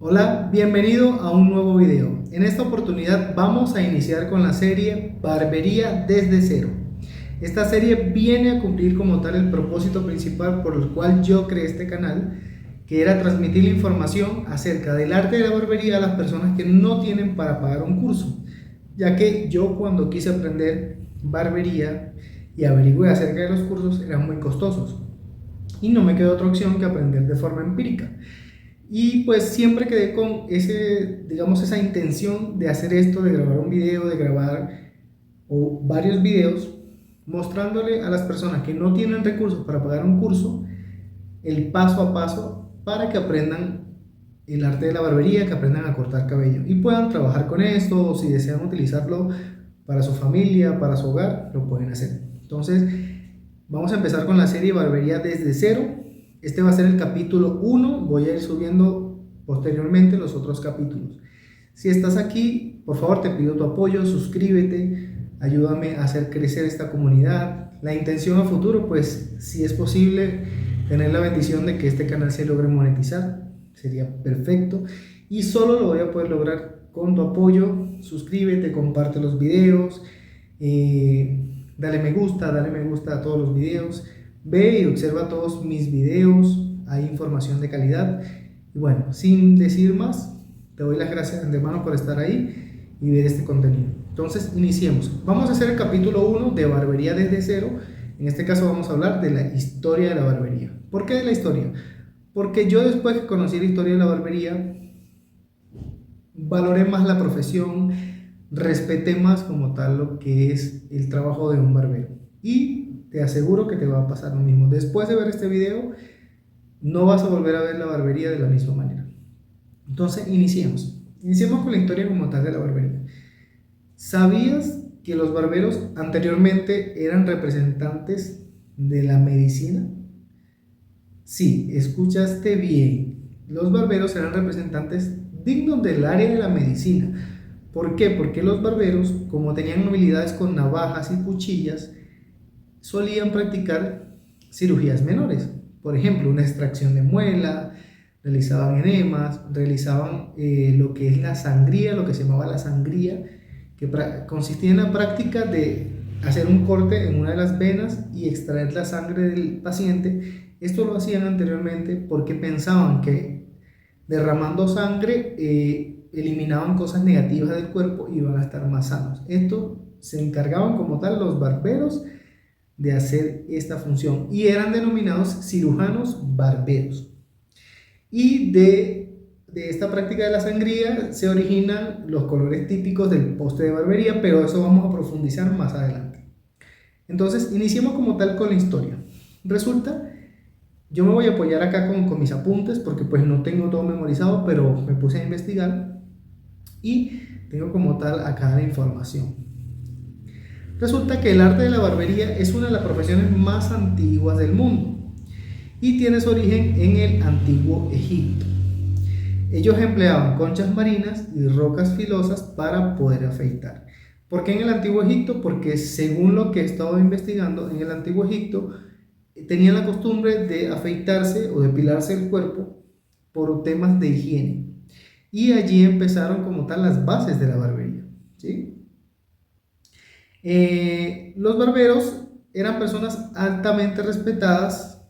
Hola, bienvenido a un nuevo video. En esta oportunidad vamos a iniciar con la serie Barbería desde cero. Esta serie viene a cumplir como tal el propósito principal por el cual yo creé este canal, que era transmitir la información acerca del arte de la barbería a las personas que no tienen para pagar un curso, ya que yo cuando quise aprender barbería y averigüé acerca de los cursos eran muy costosos y no me quedó otra opción que aprender de forma empírica. Y pues siempre quedé con esa intención de hacer esto, de grabar un video, de grabar o varios videos, mostrándole a las personas que no tienen recursos para pagar un curso, el paso a paso para que aprendan el arte de la barbería, que aprendan a cortar cabello y puedan trabajar con esto, o si desean utilizarlo para su familia, para su hogar, lo pueden hacer. Entonces, vamos a empezar con la serie Barbería desde cero. Este va a ser el capítulo 1, voy a ir subiendo posteriormente los otros capítulos. Si estás aquí, por favor te pido tu apoyo, suscríbete, ayúdame a hacer crecer esta comunidad. La intención a futuro, pues si es posible, tener la bendición de que este canal se logre monetizar, sería perfecto. Y solo lo voy a poder lograr con tu apoyo. Suscríbete, comparte los videos, dale me gusta a todos los videos. Ve y observa todos mis videos, hay información de calidad. Y bueno, sin decir más, te doy las gracias de antemano por estar ahí y ver este contenido. Entonces, iniciemos. Vamos a hacer el capítulo 1 de Barbería desde cero. En este caso vamos a hablar de la historia de la barbería. ¿Por qué de la historia? Porque yo después que conocí la historia de la barbería, valoré más la profesión, respeté más como tal lo que es el trabajo de un barbero. Y te aseguro que te va a pasar lo mismo. Después de ver este video, no vas a volver a ver la barbería de la misma manera. Entonces, iniciemos. Iniciemos con la historia como tal de la barbería. ¿Sabías que los barberos anteriormente eran representantes de la medicina? Sí, escuchaste bien. Los barberos eran representantes dignos del área de la medicina. ¿Por qué? Porque los barberos, como tenían habilidades con navajas y cuchillas, solían practicar cirugías menores. Por ejemplo, una extracción de muela, realizaban enemas, realizaban lo que es la sangría, lo que se llamaba la sangría, que consistía en la práctica de hacer un corte en una de las venas y extraer la sangre del paciente. Esto lo hacían anteriormente porque pensaban que derramando sangre eliminaban cosas negativas del cuerpo y iban a estar más sanos. Esto se encargaban como tal los barberos de hacer esta función y eran denominados cirujanos barberos. Y de esta práctica de la sangría se originan los colores típicos del poste de barbería, pero eso vamos a profundizar más adelante. Entonces, iniciemos como tal con la historia. Resulta, yo me voy a apoyar acá con mis apuntes porque pues no tengo todo memorizado, pero me puse a investigar y tengo como tal acá la información. Resulta que el arte de la barbería es una de las profesiones más antiguas del mundo y tiene su origen en el antiguo Egipto. Ellos empleaban conchas marinas y rocas filosas para poder afeitar. ¿Por qué en el antiguo Egipto? Porque según lo que he estado investigando, en el antiguo Egipto tenían la costumbre de afeitarse o depilarse el cuerpo por temas de higiene. Y allí empezaron como tal las bases de la barbería, ¿sí? Los barberos eran personas altamente respetadas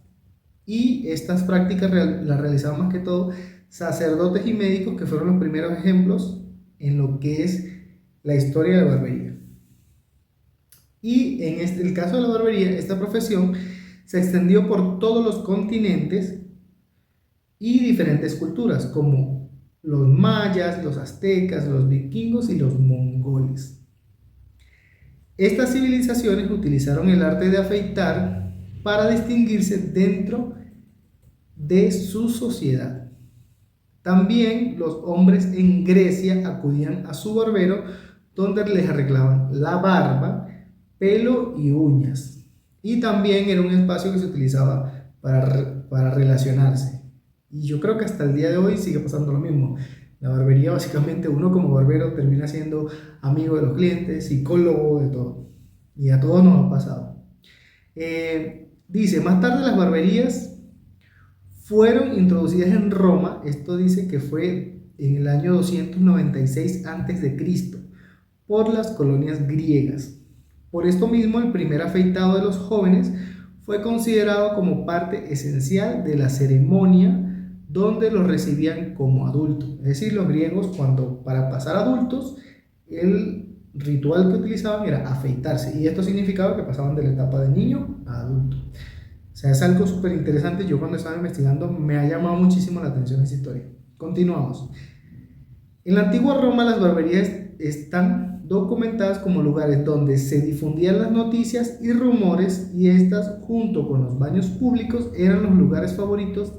y estas prácticas las realizaban más que todo sacerdotes y médicos, que fueron los primeros ejemplos en lo que es la historia de la barbería. Y en el caso de la barbería, esta profesión se extendió por todos los continentes y diferentes culturas, como los mayas, los aztecas, los vikingos y los mongoles. Estas civilizaciones utilizaron el arte de afeitar para distinguirse dentro de su sociedad. También los hombres en Grecia acudían a su barbero, donde les arreglaban la barba, pelo y uñas. Y también era un espacio que se utilizaba para relacionarse. Y yo creo que hasta el día de hoy sigue pasando lo mismo. La barbería, básicamente, uno como barbero termina siendo amigo de los clientes, psicólogo, de todo. Y a todos nos ha pasado. Dice, más tarde las barberías fueron introducidas en Roma. Esto dice que fue en el año 296 a.C. por las colonias griegas. Por esto mismo, el primer afeitado de los jóvenes fue considerado como parte esencial de la ceremonia donde los recibían como adultos. Es decir, los griegos, para pasar a adultos, el ritual que utilizaban era afeitarse, y esto significaba que pasaban de la etapa de niño a adulto. O sea, es algo súper interesante. Yo cuando estaba investigando me ha llamado muchísimo la atención esa historia. Continuamos. En la antigua Roma las barberías están documentadas como lugares donde se difundían las noticias y rumores, y estas, junto con los baños públicos, eran los lugares favoritos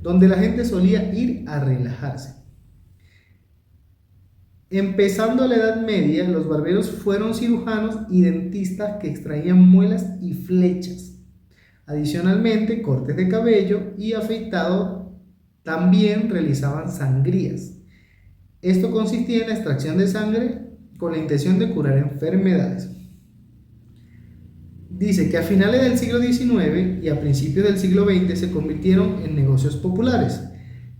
donde la gente solía ir a relajarse. Empezando la Edad Media, los barberos fueron cirujanos y dentistas que extraían muelas y flechas. Adicionalmente, cortes de cabello y afeitado también realizaban sangrías. Esto consistía en la extracción de sangre con la intención de curar enfermedades. Dice que a finales del siglo XIX y a principios del siglo XX se convirtieron en negocios populares.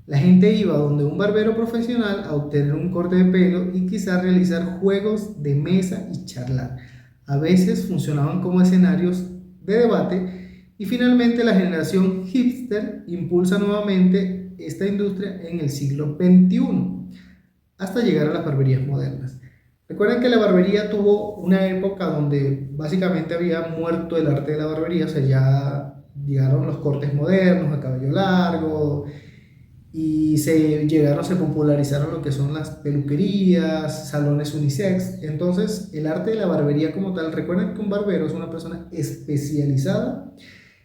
La gente iba donde un barbero profesional a obtener un corte de pelo y quizás realizar juegos de mesa y charlar. A veces funcionaban como escenarios de debate, y finalmente la generación hipster impulsa nuevamente esta industria en el siglo XXI, hasta llegar a las barberías modernas. Recuerden que la barbería tuvo una época donde básicamente había muerto el arte de la barbería. O sea, ya llegaron los cortes modernos, a cabello largo, y se popularizaron lo que son las peluquerías, salones unisex. Entonces, el arte de la barbería como tal, recuerden que un barbero es una persona especializada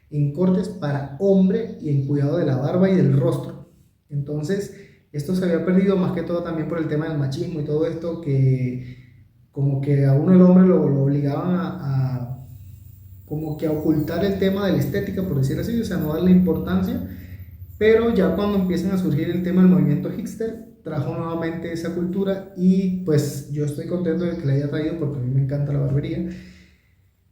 en cortes para hombre y en cuidado de la barba y del rostro. Entonces, esto se había perdido más que todo también por el tema del machismo y todo esto, que como que a uno el hombre lo obligaban como que a ocultar el tema de la estética, por decir así, o sea, no darle importancia. Pero ya cuando empiezan a surgir el tema del movimiento hipster, trajo nuevamente esa cultura, y pues yo estoy contento de que la haya traído porque a mí me encanta la barbería.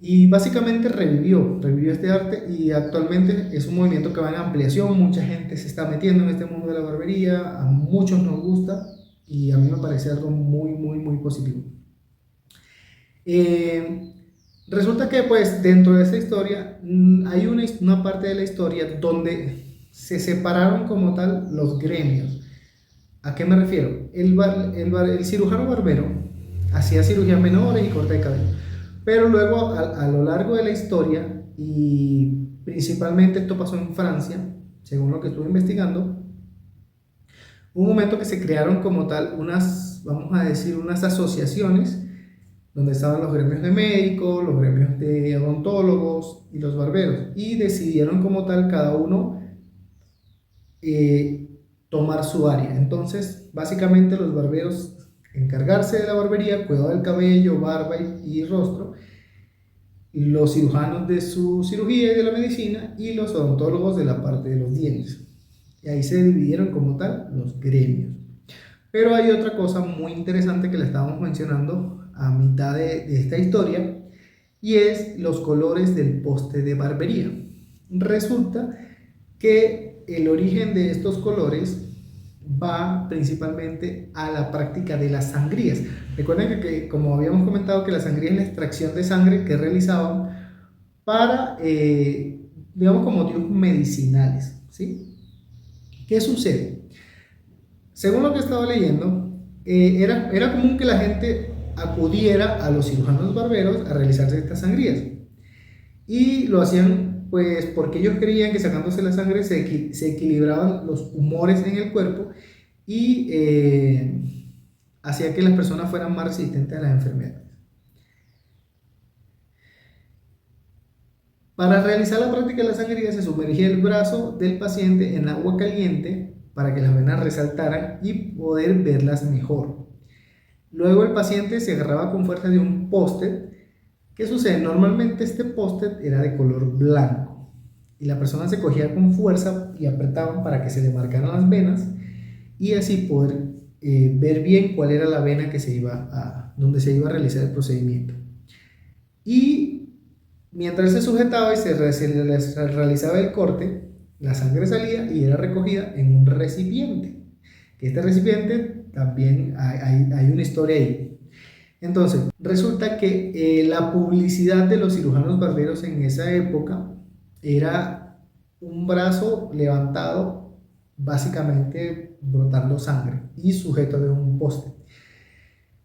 Y básicamente revivió este arte, y actualmente es un movimiento que va en ampliación. Mucha gente se está metiendo en este mundo de la barbería, a muchos nos gusta, y a mí me parece algo muy, muy, muy positivo. Resulta que pues dentro de esta historia hay una parte de la historia donde se separaron como tal los gremios. ¿A qué me refiero? El cirujano barbero hacía cirugías menores y corte de cabello. Pero luego, a lo largo de la historia, y principalmente esto pasó en Francia, según lo que estuve investigando, hubo un momento que se crearon como tal vamos a decir, unas asociaciones donde estaban los gremios de médicos, los gremios de odontólogos y los barberos, y decidieron como tal cada uno tomar su área. Entonces, básicamente los barberos encargarse de la barbería, cuidado del cabello, barba y rostro, los cirujanos de su cirugía y de la medicina, y los odontólogos de la parte de los dientes. Y ahí se dividieron como tal los gremios. Pero hay otra cosa muy interesante que le estábamos mencionando a mitad de esta historia, y es los colores del poste de barbería. Resulta que el origen de estos colores va principalmente a la práctica de las sangrías. Recuerden que como habíamos comentado, que la sangría es la extracción de sangre que realizaban para, digamos, como motivos medicinales, ¿sí? ¿Qué sucede? Según lo que estaba leyendo, era común que la gente acudiera a los cirujanos barberos a realizarse estas sangrías, y lo hacían pues porque ellos creían que sacándose la sangre se equilibraban los humores en el cuerpo, y hacía que las personas fueran más resistentes a las enfermedades. Para realizar la práctica de la sangría se sumergía el brazo del paciente en agua caliente para que las venas resaltaran y poder verlas mejor. Luego el paciente se agarraba con fuerza de un post-it. ¿Qué sucede? Normalmente este post-it era de color blanco, y la persona se cogía con fuerza y apretaban para que se le marcaran las venas, y así poder ver bien cuál era la vena donde se iba a realizar el procedimiento. Y mientras se sujetaba y se realizaba el corte, la sangre salía y era recogida en un recipiente que este recipiente también hay una historia ahí. Entonces, resulta que la publicidad de los cirujanos barberos en esa época era un brazo levantado, básicamente brotando sangre y sujeto de un poste.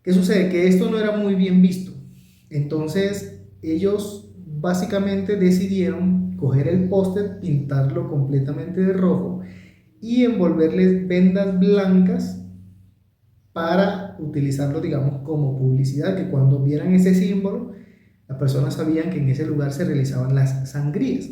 ¿Qué sucede? Que esto no era muy bien visto. Entonces, ellos básicamente decidieron coger el poste, pintarlo completamente de rojo y envolverles vendas blancas para utilizarlo, digamos, como publicidad, que cuando vieran ese símbolo, las personas sabían que en ese lugar se realizaban las sangrías.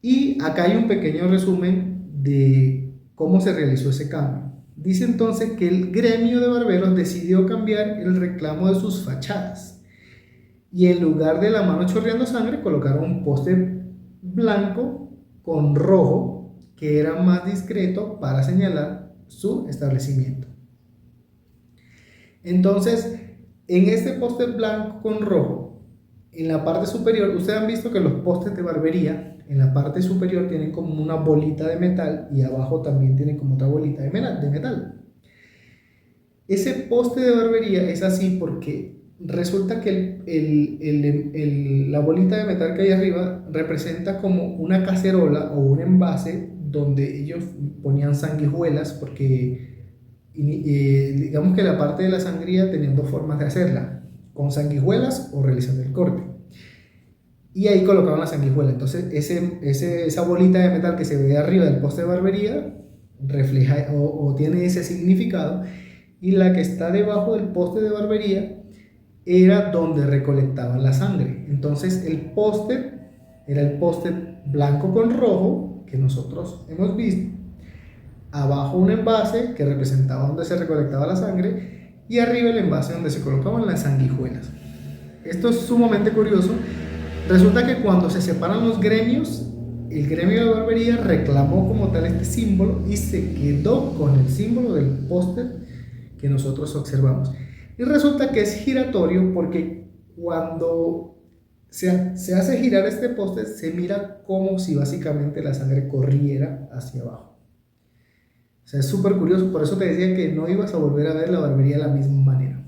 Y acá hay un pequeño resumen de cómo se realizó ese cambio. Dice entonces que el gremio de barberos decidió cambiar el reclamo de sus fachadas y en lugar de la mano chorreando sangre colocaron un poste blanco con rojo que era más discreto para señalar su establecimiento. Entonces, en este poste blanco con rojo, en la parte superior, ustedes han visto que los postes de barbería en la parte superior tienen como una bolita de metal y abajo también tienen como otra bolita de metal. Ese poste de barbería es así porque resulta que la bolita de metal que hay arriba representa como una cacerola o un envase donde ellos ponían sanguijuelas porque digamos que la parte de la sangría tenían dos formas de hacerla, con sanguijuelas o realizando el corte. Y ahí colocaban la sanguijuela. Entonces esa bolita de metal que se ve arriba del poste de barbería refleja o tiene ese significado, y la que está debajo del poste de barbería era donde recolectaban la sangre. Entonces el poste era el poste blanco con rojo que nosotros hemos visto, abajo un envase que representaba donde se recolectaba la sangre y arriba el envase donde se colocaban las sanguijuelas. Esto es sumamente curioso. Resulta que cuando se separan los gremios, el gremio de barbería reclamó como tal este símbolo y se quedó con el símbolo del poste que nosotros observamos. Y resulta que es giratorio porque cuando se hace girar este poste se mira como si básicamente la sangre corriera hacia abajo. O sea, es súper curioso, por eso te decía que no ibas a volver a ver la barbería de la misma manera.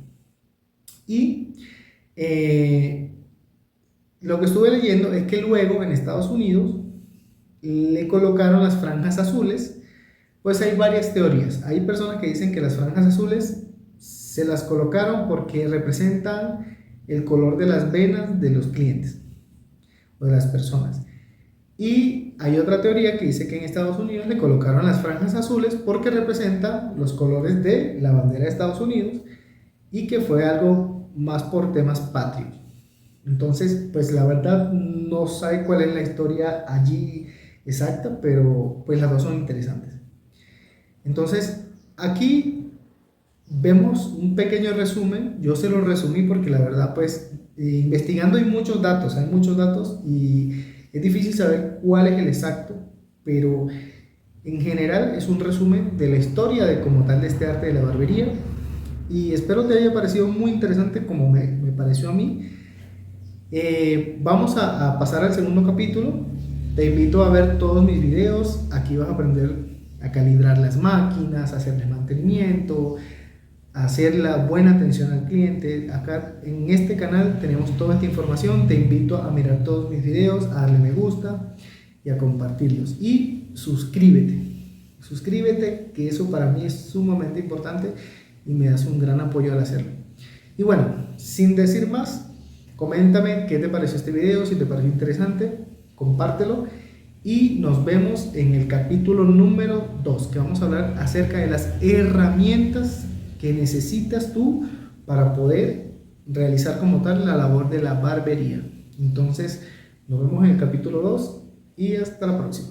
Y lo que estuve leyendo es que luego en Estados Unidos le colocaron las franjas azules. Pues hay varias teorías. Hay personas que dicen que las franjas azules se las colocaron porque representan el color de las venas de los clientes o de las personas. Y hay otra teoría que dice que en Estados Unidos le colocaron las franjas azules porque representan los colores de la bandera de Estados Unidos y que fue algo más por temas patrios. Entonces, pues la verdad no sé cuál es la historia allí exacta, pero pues las dos son interesantes. Entonces, aquí vemos un pequeño resumen. Yo se lo resumí porque la verdad, pues, investigando hay muchos datos y es difícil saber cuál es el exacto, pero en general es un resumen de la historia de como tal de este arte de la barbería y espero te haya parecido muy interesante como me pareció a mí. Vamos a pasar al segundo capítulo. Te invito a ver todos mis videos. Aquí vas a aprender a calibrar las máquinas, a hacerle mantenimiento, a hacer la buena atención al cliente. Acá en este canal tenemos toda esta información. Te invito a mirar todos mis videos, a darle me gusta y a compartirlos. Y suscríbete, que eso para mí es sumamente importante y me das un gran apoyo al hacerlo. Y bueno, sin decir más, coméntame qué te pareció este video, si te pareció interesante, compártelo y nos vemos en el capítulo número 2, que vamos a hablar acerca de las herramientas que necesitas tú para poder realizar como tal la labor de la barbería. Entonces, nos vemos en el capítulo 2 y hasta la próxima.